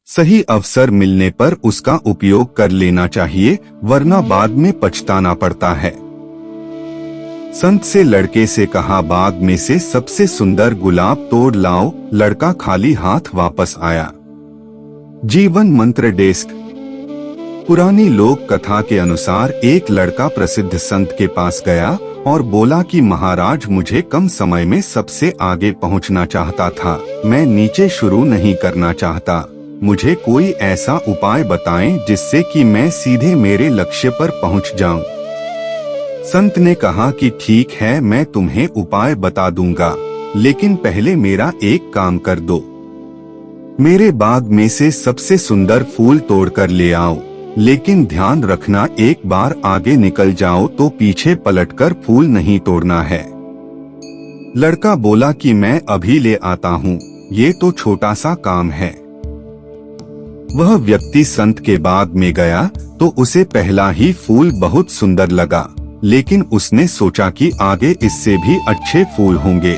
सही अवसर मिलने पर उसका उपयोग कर लेना चाहिए, वरना बाद में पछताना पड़ता है। संत से लड़के से कहा, बाग में से सबसे सुंदर गुलाब तोड़ लाओ। लड़का खाली हाथ वापस आया। जीवन मंत्र डेस्क। पुरानी लोक कथा के अनुसार एक लड़का प्रसिद्ध संत के पास गया और बोला कि महाराज, मुझे कम समय में सबसे आगे पहुंचना चाहता था। मैं नीचे शुरू नहीं करना चाहता। मुझे कोई ऐसा उपाय बताएं जिससे कि मैं सीधे मेरे लक्ष्य पर पहुंच जाऊं। संत ने कहा कि ठीक है, मैं तुम्हें उपाय बता दूंगा, लेकिन पहले मेरा एक काम कर दो। मेरे बाग में से सबसे सुंदर फूल तोड़कर ले आओ, लेकिन ध्यान रखना, एक बार आगे निकल जाओ तो पीछे पलटकर फूल नहीं तोड़ना है। लड़का बोला कि मैं अभी ले आता हूँ, ये तो छोटा सा काम है। वह व्यक्ति संत के बाग में गया तो उसे पहला ही फूल बहुत सुंदर लगा, लेकिन उसने सोचा कि आगे इससे भी अच्छे फूल होंगे।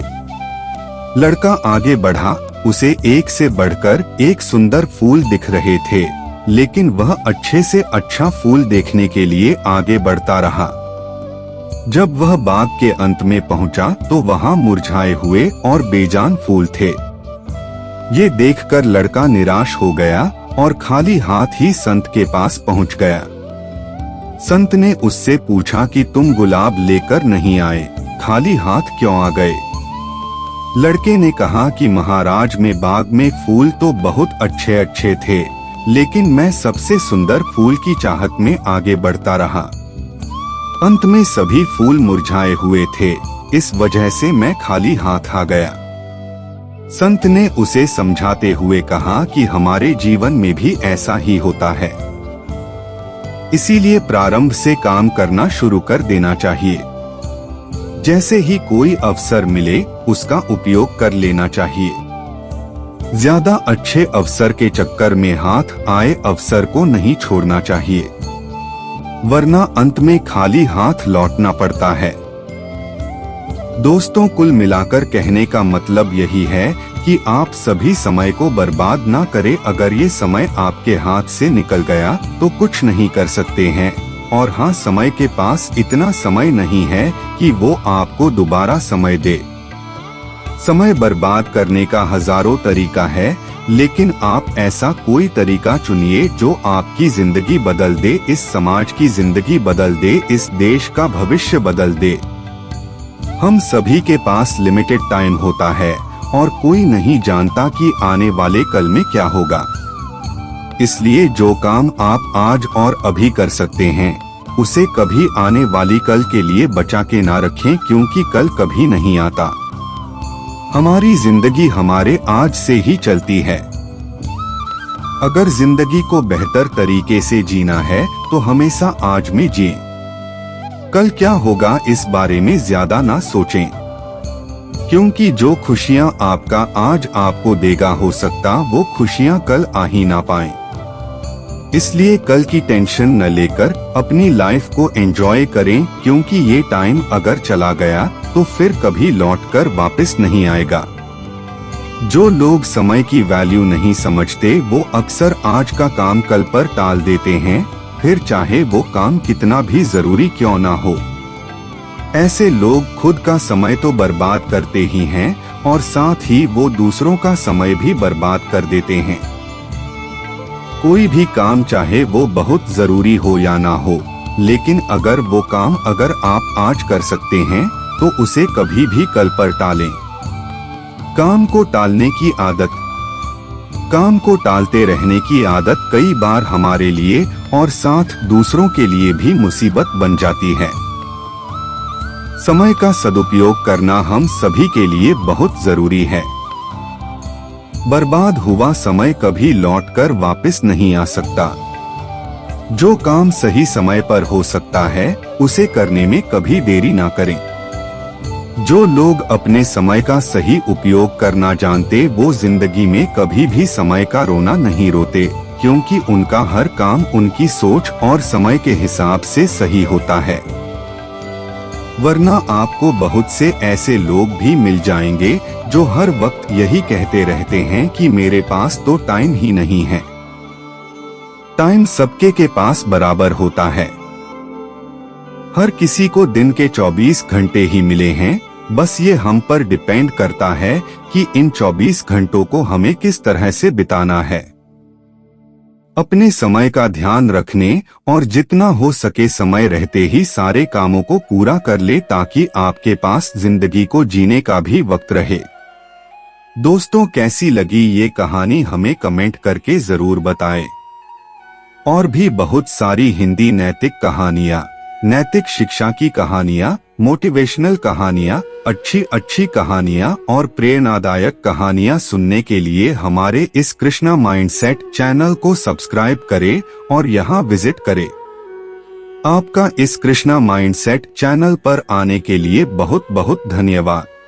लड़का आगे बढ़ा, उसे एक से बढ़कर एक सुंदर फूल दिख रहे थे, लेकिन वह अच्छे से अच्छा फूल देखने के लिए आगे बढ़ता रहा। जब वह बाग के अंत में पहुंचा तो वहां मुरझाए हुए और बेजान फूल थे। ये देखकर लड़का निराश हो गया और खाली हाथ ही संत के पास पहुंच गया। संत ने उससे पूछा कि तुम गुलाब लेकर नहीं आए, खाली हाथ क्यों आ गए? लड़के ने कहा कि महाराज, में बाग में फूल तो बहुत अच्छे अच्छे थे, लेकिन मैं सबसे सुंदर फूल की चाहत में आगे बढ़ता रहा। अंत में सभी फूल मुरझाए हुए थे, इस वजह से मैं खाली हाथ आ गया। संत ने उसे समझाते हुए कहा कि हमारे जीवन में भी ऐसा ही होता है, इसीलिए प्रारंभ से काम करना शुरू कर देना चाहिए। जैसे ही कोई अवसर मिले उसका उपयोग कर लेना चाहिए। ज्यादा अच्छे अवसर के चक्कर में हाथ आए अवसर को नहीं छोड़ना चाहिए, वरना अंत में खाली हाथ लौटना पड़ता है। दोस्तों, कुल मिलाकर कहने का मतलब यही है कि आप सभी समय को बर्बाद ना करें। अगर ये समय आपके हाथ से निकल गया तो कुछ नहीं कर सकते हैं, और हाँ, समय के पास इतना समय नहीं है कि वो आपको दोबारा समय दे। समय बर्बाद करने का हजारों तरीका है, लेकिन आप ऐसा कोई तरीका चुनिए जो आपकी जिंदगी बदल दे, इस समाज की जिंदगी बदल दे, इस देश का भविष्य बदल दे। हम सभी के पास लिमिटेड टाइम होता है और कोई नहीं जानता कि आने वाले कल में क्या होगा। इसलिए जो काम आप आज और अभी कर सकते हैं, उसे कभी आने वाली कल के लिए बचा के ना रखें, क्योंकि कल कभी नहीं आता। हमारी जिंदगी हमारे आज से ही चलती है। अगर जिंदगी को बेहतर तरीके से जीना है तो हमेशा आज में जिएं। कल क्या होगा इस बारे में ज्यादा ना सोचें, क्योंकि जो खुशियां आपका आज आपको देगा, हो सकता वो खुशियां कल आ ही ना पाएं। इसलिए कल की टेंशन न लेकर अपनी लाइफ को एंजॉय करें, क्योंकि ये टाइम अगर चला गया तो फिर कभी लौटकर वापस नहीं आएगा। जो लोग समय की वैल्यू नहीं समझते वो अक्सर आज का काम कल पर टाल देते हैं, फिर चाहे वो काम कितना भी जरूरी क्यों ना हो। ऐसे लोग खुद का समय तो बर्बाद करते ही हैं और साथ ही वो दूसरों का समय भी बर्बाद कर देते हैं। कोई भी काम चाहे वो बहुत जरूरी हो या ना हो, लेकिन अगर वो काम अगर आप आज कर सकते हैं तो उसे कभी भी कल पर टालें। काम को टालने की आदत, काम को टालते रहने की आदत कई बार हमारे लिए और साथ दूसरों के लिए भी मुसीबत बन जाती है। समय का सदुपयोग करना हम सभी के लिए बहुत जरूरी है। बर्बाद हुआ समय कभी लौटकर वापस नहीं आ सकता। जो काम सही समय पर हो सकता है उसे करने में कभी देरी ना करें। जो लोग अपने समय का सही उपयोग करना जानते वो जिंदगी में कभी भी समय का रोना नहीं रोते, क्योंकि उनका हर काम उनकी सोच और समय के हिसाब से सही होता है। वरना आपको बहुत से ऐसे लोग भी मिल जाएंगे जो हर वक्त यही कहते रहते हैं कि मेरे पास तो टाइम ही नहीं है, टाइम सबके के पास बराबर होता है। हर किसी को दिन के 24 घंटे ही मिले हैं, बस ये हम पर डिपेंड करता है कि इन 24 घंटों को हमें किस तरह से बिताना है। अपने समय का ध्यान रखने और जितना हो सके समय रहते ही सारे कामों को पूरा कर ले, ताकि आपके पास जिंदगी को जीने का भी वक्त रहे। दोस्तों, कैसी लगी ये कहानी हमें कमेंट करके जरूर बताएं। और भी बहुत सारी हिंदी नैतिक कहानियाँ, नैतिक शिक्षा की कहानियाँ, मोटिवेशनल कहानियाँ, अच्छी कहानियाँ और प्रेरणादायक कहानियाँ सुनने के लिए हमारे इस कृष्णा माइंडसेट चैनल को सब्सक्राइब करें और यहाँ विजिट करें। आपका इस कृष्णा माइंडसेट चैनल पर आने के लिए बहुत बहुत धन्यवाद।